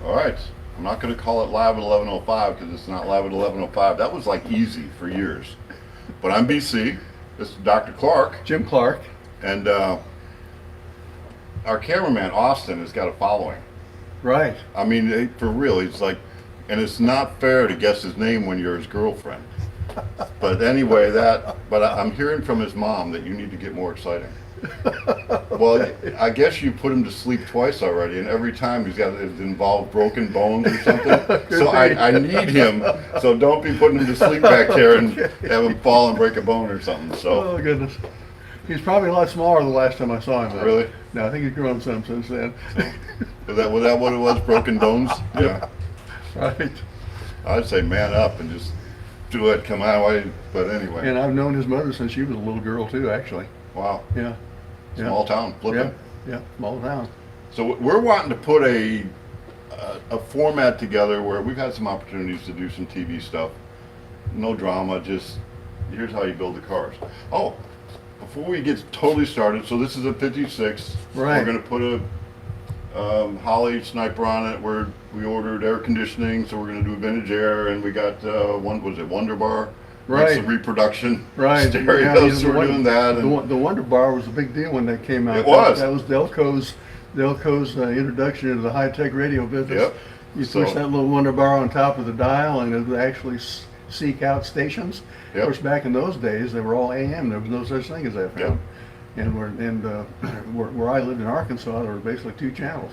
All right. I'm not going to call it live at 11:05 because it's not live at 11:05. That was like easy for years. But I'm BC. This is Dr. Clark. Jim Clark. And our cameraman, Austin, has got a following. Right. I mean, for real, he's like, and it's not fair to guess his name when you're his girlfriend. But anyway, but I'm hearing from his mom that you need to get more exciting. Well, I guess you put him to sleep twice already, and every time it's involved broken bones or something. So I need him. So don't be putting him to sleep back there and have him fall and break a bone or something. So. Oh goodness. He's probably a lot smaller the last time I saw him. Though. Really? No, I think he's grown some since then. Was that what it was? Broken bones? Yeah. Right. I'd say man up and just do it. Come on. But anyway. And I've known his mother since she was a little girl too, actually. Wow. Yeah. Small town, flipping. Yeah, small town. So we're wanting to put a format together where we've had some opportunities to do some TV stuff. No drama, just here's how you build the cars. Oh, before we get totally started, so this is a 56. Right. We're going to put a Holly Sniper on it. We ordered air conditioning, so we're going to do a vintage air, and we got Wonder Bar. Right. Some reproduction Right. stereos, so we're doing that. The Wonder Bar was a big deal when that came out. It was. That was Delco's introduction into the high-tech radio business. Yep. You push that little Wonder Bar on top of the dial and it would actually seek out stations. Yep. Of course, back in those days, they were all AM. There was no such thing as FM. Yep. And where I lived in Arkansas, there were basically two channels.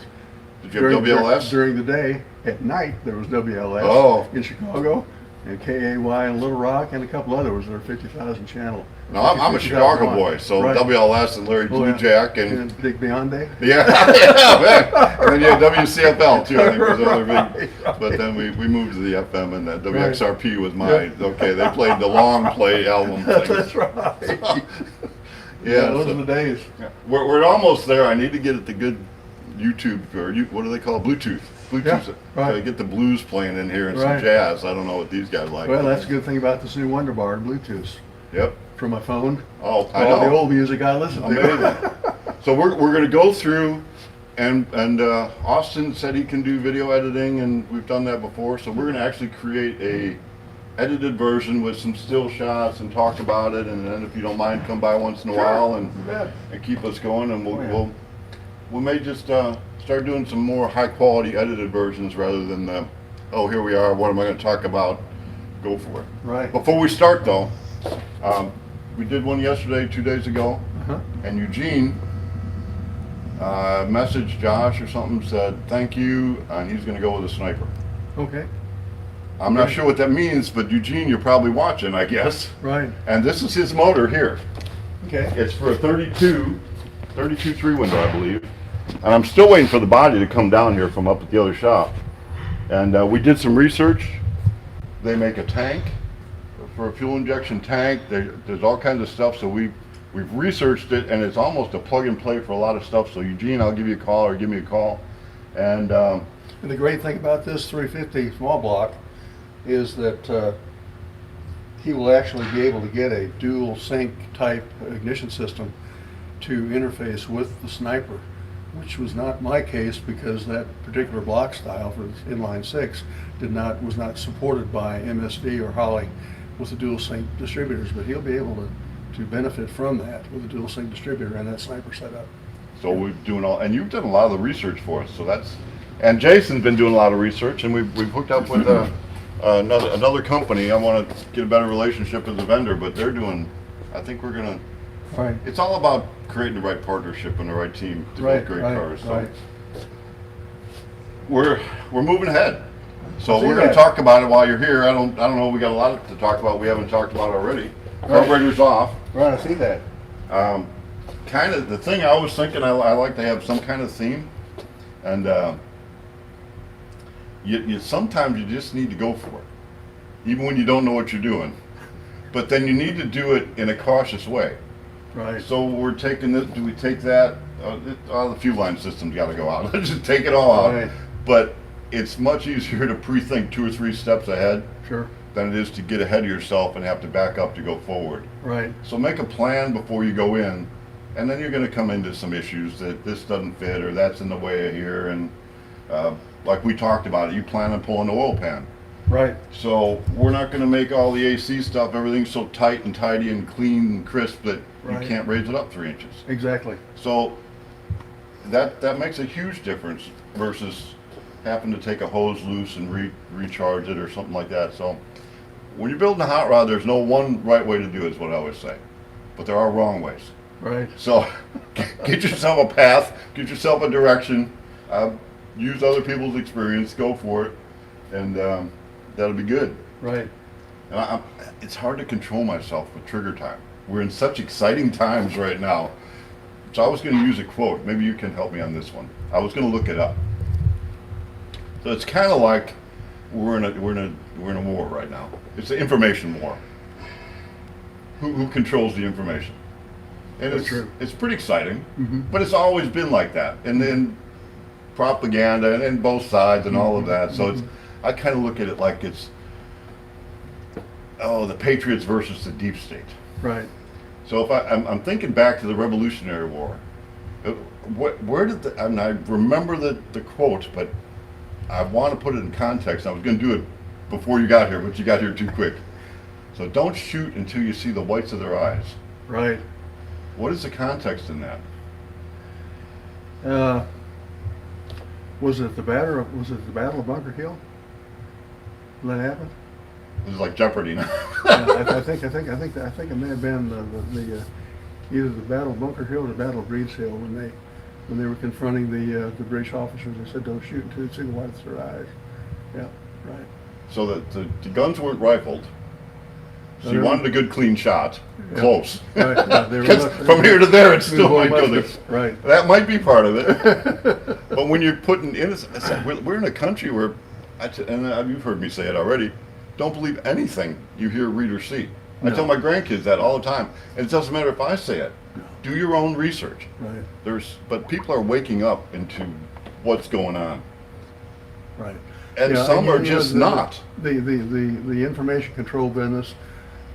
Did you have WLS? During the day. At night, there was WLS in Chicago. And KAY in Little Rock and a couple others. There were 50,000 channel. No, I'm a Chicago boy, so right. WLS and Larry Blue Jack and Big Beyonde. yeah, man. And then you had WCFL too, I think was another big. Right. But then we moved to the FM, and that WXRP was my okay. They played the long play album thing. That's right. Yeah, those are the days. We're almost there. I need to get at the good YouTube or what do they call it? Bluetooth. Yeah, right. Get the blues playing in here and Right. some jazz. I don't know what these guys like. Well, that's a good thing about this new Wonder Bar, Bluetooth. Yep. From my phone. Oh, I All know. the old music I listen to. Amazing. So we're going to go through, and Austin said he can do video editing, and we've done that before. So we're going to actually create a edited version with some still shots and talk about it. And then if you don't mind, come by once in a while and keep us going. And we may just start doing some more high quality edited versions rather than here we are. What am I going to talk about? Go for it. Right. Before we start though. We did one yesterday, 2 days ago, and Eugene messaged Josh or something, said thank you, and he's going to go with a sniper. Okay. I'm not sure what that means, but Eugene, you're probably watching, I guess. Right. And this is his motor here. Okay. It's for a 32 three-window, I believe. And I'm still waiting for the body to come down here from up at the other shop. And we did some research. They make a tank. For a fuel injection tank, there's all kinds of stuff, so we've researched it, and it's almost a plug and play for a lot of stuff. So Eugene, I'll give you a call or give me a call. And the great thing about this 350 small block is that he will actually be able to get a dual sync type ignition system to interface with the Sniper, which was not my case because that particular block style for the inline 6 was not supported by MSD or Holly with the dual sync distributors, but he'll be able to benefit from that with a dual sync distributor and that Sniper setup. So we're doing and you've done a lot of the research for us, so and Jason's been doing a lot of research, and we've hooked up with another company. I want to get a better relationship as a vendor, but they're doing, I think we're going to, right. It's all about creating the right partnership and the right team to build great cars. So we're moving ahead. So we're going to talk about it while you're here. I don't know. We got a lot to talk about. We haven't talked about already. Carburetor's off. Right, I see that. Kind of the thing I was thinking. I like to have some kind of theme, and you sometimes you just need to go for it, even when you don't know what you're doing. But then you need to do it in a cautious way. Right. So we're taking this. Do we take that? The fuel line system's got to go out. Let's just take it all out. Right. But it's much easier to pre-think 2 or 3 steps ahead than it is to get ahead of yourself and have to back up to go forward. Right. So make a plan before you go in, and then you're going to come into some issues that this doesn't fit or that's in the way of here. And like we talked about it, you plan on pulling the oil pan. Right. So we're not gonna make all the AC stuff, everything so tight and tidy and clean and crisp that Right. you can't raise it up 3 inches. Exactly. So that makes a huge difference versus having to take a hose loose and recharge it or something like that. So when you're building a hot rod, there's no one right way to do it, is what I always say. But there are wrong ways. Right. So get yourself a path, get yourself a direction, use other people's experience, go for it, and that'll be good. Right. And it's hard to control myself with trigger time. We're in such exciting times right now. So I was going to use a quote. Maybe you can help me on this one. I was going to look it up. So it's kind of like we're in a war right now. It's an information war. Who controls the information? And it's pretty exciting, but it's always been like that. And then propaganda and both sides and all of that. So I kind of look at it like it's the Patriots versus the deep state. Right. So if I'm thinking back to the Revolutionary War, where did and I remember the quote, but I want to put it in context. I was going to do it before you got here, but you got here too quick. So don't shoot until you see the whites of their eyes. Right. What is the context in that? Was it the Battle of Bunker Hill? When that happened? This is like Jeopardy now. I think it may have been the either the Battle of Bunker Hill or the Battle of Breeds Hill when they were confronting the British officers. They said, "Don't shoot until you see the whites of their eyes." Yeah, right. So the guns weren't rifled. So you They're- wanted a good clean shot, Yeah. close. Right, yeah, they were Because much- from here to there, it still More might go there. muskets, right. That might be part of it. But when you're putting in, we're in a country where, you've heard me say it already, don't believe anything you hear, read, or see. I No. tell my grandkids that all the time. And it doesn't matter if I say it. Do your own research. Right. But people are waking up into what's going on. Right. And Yeah, some you are know, just not. The information control business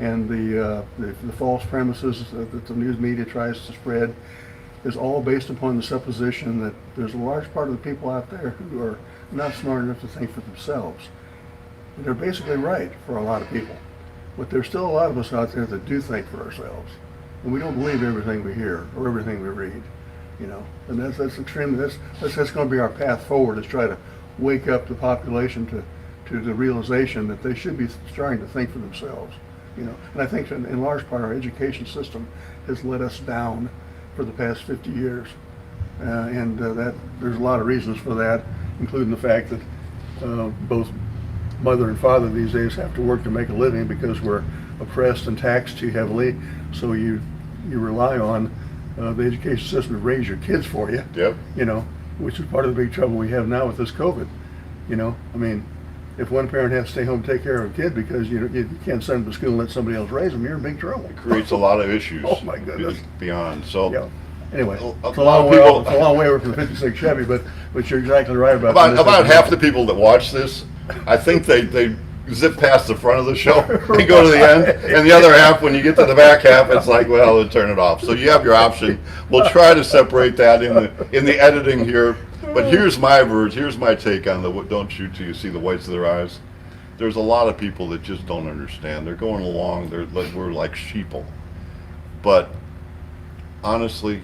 and the false premises that the news media tries to spread is all based upon the supposition that there's a large part of the people out there who are not smart enough to think for themselves. And they're basically right for a lot of people, but there's still a lot of us out there that do think for ourselves, and we don't believe everything we hear or everything we read, you know. And that's extremely that's going to be our path forward, is try to wake up the population to the realization that they should be starting to think for themselves, you know. And I think in large part our education system has let us down for the past 50 years, and that there's a lot of reasons for that, including the fact that both mother and father these days have to work to make a living because we're oppressed and taxed too heavily. So you rely on the education system to raise your kids for you. Yep. You know, which is part of the big trouble we have now with this COVID. You know, I mean, if one parent has to stay home and take care of a kid because you can't send them to school and let somebody else raise them, you're in big trouble. It creates a lot of issues. Oh my goodness. Beyond. So. Yeah. Anyway, A it's a lot of long way people- it's a long way away from the '56 Chevy, but you're exactly right about this. About half the people that watch this, I think they zip past the front of the show and go to the end, and the other half, when you get to the back half, it's like, well, turn it off. So you have your option. We'll try to separate that in the editing here. But here's my take on the don't shoot till you see the whites of their eyes. There's a lot of people that just don't understand. They're going along. We're like sheeple. But honestly,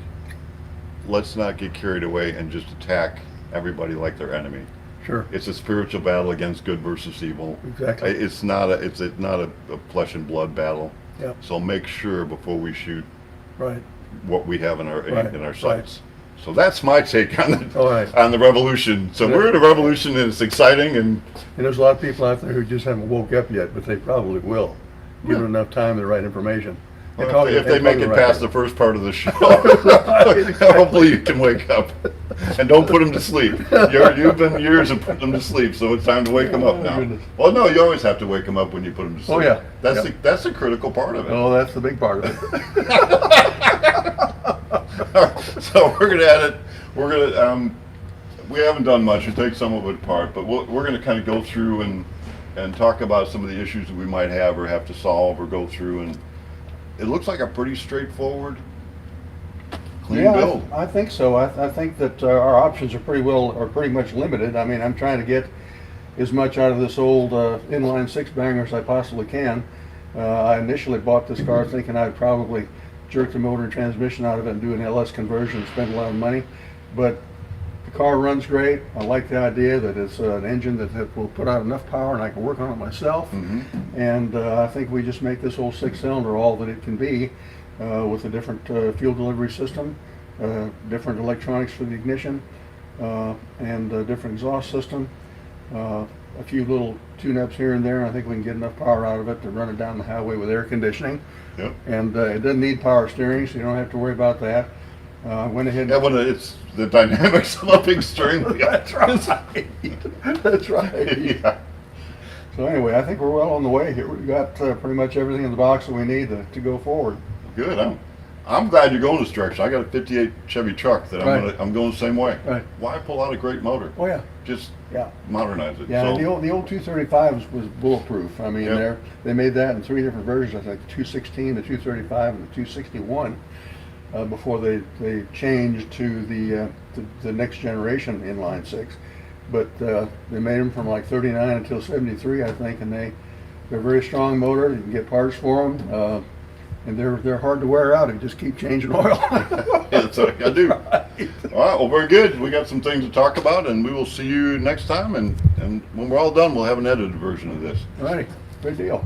let's not get carried away and just attack everybody like their enemy. Sure. It's a spiritual battle against good versus evil. Exactly. It's not a flesh and blood battle. Yeah. So make sure before we shoot Right. what we have in our Right. sights. So that's my take on All right. on the revolution. So Yeah. we're in a revolution, and it's exciting. And And there's a lot of people out there who just haven't woke up yet, but they probably will, given enough time and the right information. And if they make it right past there. the first part of the show, hopefully you can wake up. And don't put them to sleep. You've been years of putting them to sleep, so it's time to wake them up now. goodness. Well, no, you always have to wake them up when you put them to sleep. Oh, yeah. That's Yeah. that's the critical part of it. Oh, that's the big part of it. So we're gonna edit. We're gonna we haven't done much. We take some of it apart, but we're gonna kind of go through and talk about some of the issues that we might have or have to solve or go through. And it looks like a pretty straightforward clean Yeah, build. I think so. I think that our options are pretty much limited. I mean, I'm trying to get as much out of this old inline six banger as I possibly can. I initially bought this car thinking I'd probably jerk the motor and transmission out of it and do an LS conversion and spend a lot of money. But the car runs great. I like the idea that it's an engine that will put out enough power and I can work on it myself. And I think we just make this old six-cylinder all that it can be, with a different fuel delivery system, different electronics for the ignition, and a different exhaust system. A few little tune-ups here and there, and I think we can get enough power out of it to run it down the highway with air conditioning. Yep. And it doesn't need power steering, so you don't have to worry about that. Went ahead. Yeah, well, it's the dynamics of a big steering wheel. That's right. That's right. Yeah. So anyway, I think we're well on the way here. We've got pretty much everything in the box that we need to go forward. Good. I'm glad you're going this direction. I got a '58 Chevy truck that Right. I'm going the same way. Right. Why pull out a great motor? Oh yeah. Just Yeah. modernize it. Yeah, So, and the old 235 was bulletproof. I mean, Yep. they made that in three different versions. I think the 216, the 235, and the 261. Before they changed to the next generation inline six. But they made them from like 39 until 73, I think, and they're a very strong motor. You can get parts for them, and they're hard to wear out. You just keep changing oil. yeah, that's what I gotta do. Right. All right, well, very good. We got some things to talk about, and we will see you next time. And when we're all done, we'll have an edited version of this. All righty, good deal.